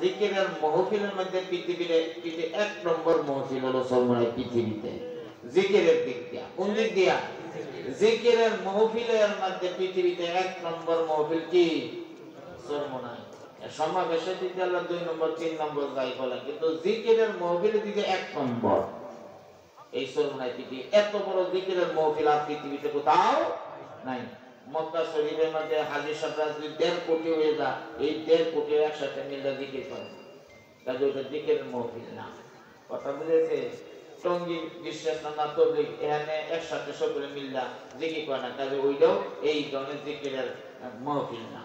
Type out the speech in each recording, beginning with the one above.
জিকিরের মাহফিলের মধ্যে পৃথিবীতে 1 নম্বর মাহফিল হলো সর্বনায় পৃথিবীতে জিকিরের দিক দিয়া। কোন দিক দিয়া? জিকিরের মাহফিলের মধ্যে পৃথিবীতে 1 নম্বর মাহফিল কি? সর্বনায়। সমাবেশে দিতে আল্লাহ 2 নম্বর 3 নম্বর যাই বলেন, কিন্তু জিকিরের মাহফিলের দিকে 1 নম্বর। এই সর্বনায় পৃথিবী এত বড় জিকিরের মাহফিল আর পৃথিবীতে কোথাও নাই। মক্কা শরীফের মধ্যে হাজির সাহেবরা যদি 1.5 কোটি হয়ে যায়, এই 1.5 কোটি একসাথে মিলে জিকির করে, কাজে ওইটা জিকিরের মাহফিল না। কথা বুঝেছে? টঙ্গী বিশ্বাসনা তবলিগ এখানে একসাথে সকলে মিল্লা জিকির করে না, কাজে ওইটাও এই ধরনের জিকিরের মাহফিল না।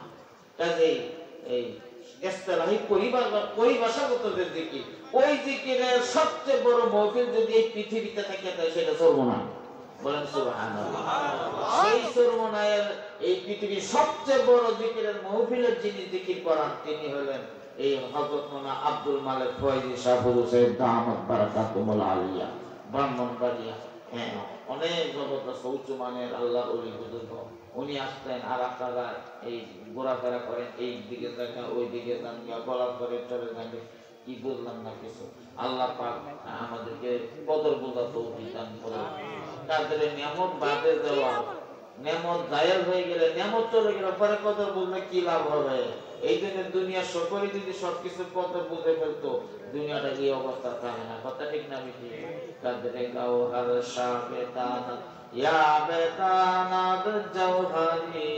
কাজে এই ইসতিলাহি পরিভাষাগত যে জিকির, ওই জিকিরের সবচেয়ে বড় মাহফিল যদি এই পৃথিবীতে থাকে তাহলে সেটা সর্বনাম। বলেন সুবহানাল্লাহ। সেই সর্বনামের এই পৃথিবীর সবচেয়ে বড় জিকিরের মাহফিলের যিনি জিকির করান তিনি হলেন এই হযরত মাওলানা আব্দুল মালিক ফয়জী সাহেব হুসাইন দামাত বারাকাতুহুল আলিয়া, ব্রাহ্মণবাড়িয়া। হ্যাঁ, অনেক জবরদস্ত উঁচু মানের আল্লাহর ওলি বুজুর্গ। উনি আসতেন আর আপনারা এই ঘোরাফেরা করেন, এই দিকে যান ওই দিকে যান, গলার করে চলে যান, কি বললাম না কিছু। আল্লাহ পাক আমাদেরকে কদর বোঝা তৌফিক দান করুন। তাদের নিয়ামত বাদে দেওয়া, নিয়ামত জায়ের হয়ে গেলে, নিয়ামত চলে গেলে পরে কদর বুঝলে কি লাভ হবে? এই জন্য দুনিয়া সকলে যদি সবকিছু কদর বুঝে ফেলতো, দুনিয়াটা এই অবস্থা থাকে না। কথা ঠিক না বেশি? কাদরে গাওহার শাবেদানা ইয়া বেদানাত জওহারি,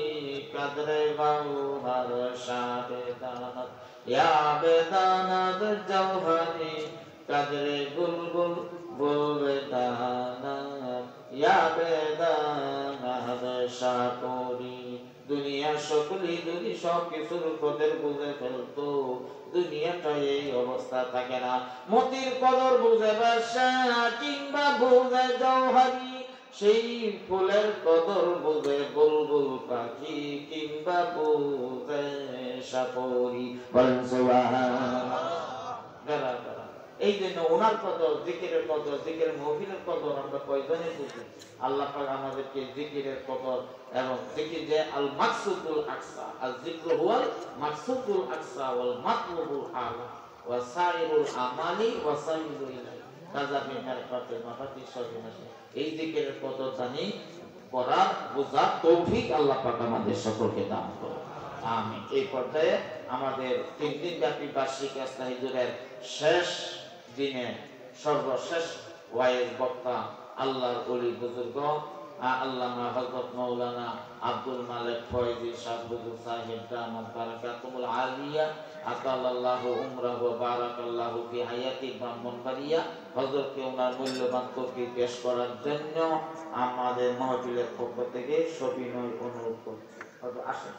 কাদরে গাওহার শাবেদানা ইয়া বেদানাত জওহারি, কাদরে বুলবুল বুলবেদানা ইয়া বেদানাত শাকরি। দুনিয়া সকলেই যদি সবকিছুর কদর বুঝে ফেলতো, দুনিয়াটা এই অবস্থা থাকে না। মতির কদর বুঝে বাদশাহ কিংবা বুঝে জওহারি, সেই ফুলের কদর বুঝে বুলবুল পাখি কিংবা বুঝে সাপরি। বলেন সুবহানাল্লাহ। এই জন্য ওনার কদর, জিকিরের কদর, জিকিরের মাহফিলের কদর আমরা কয়জনে বুঝি? আল্লাহ পাক আমাদেরকে জিকিরের কদর এবং জিকির যে আল মাকসুদুল আকসা, আল যিকরু হুয়াল মাকসুদুল আকসা ওয়াল মাতলুবুল আলা ওয়া সাইরুল আমালি ওয়া সাইরুল ইলাহি কাজা বিনার পাতে মাফাতি সবিনাশে। এই জিকিরের কদর জানি, করার বোঝার তৌফিক আল্লাহ পাক আমাদের সকলকে দান করুন। আমিন। এই পর্যায়ে আমাদের 3 দিন ব্যাপী বার্ষিক ইস্তাহিজুরের শেষ দিনে সর্বশেষ ওয়াইজ বক্তা আল্লাহর ওলি বুজুর্গ আল্লামা হযরত মাওলানা আব্দুল মালিক ফয়জী সাহেব হুজুর সাহেব দামাত বারাকাতুহুল আলিয়া আতাল্লাহু উমরাহু ওয়া বারাকাল্লাহু ফি হায়াতি, ব্রাহ্মণবাড়িয়া। হযরতকে ওনার মূল্যবান তকরির পেশ করার জন্য আমাদের মাহফিলের পক্ষ থেকে সবিনয় অনুরোধ করছি। আসেন।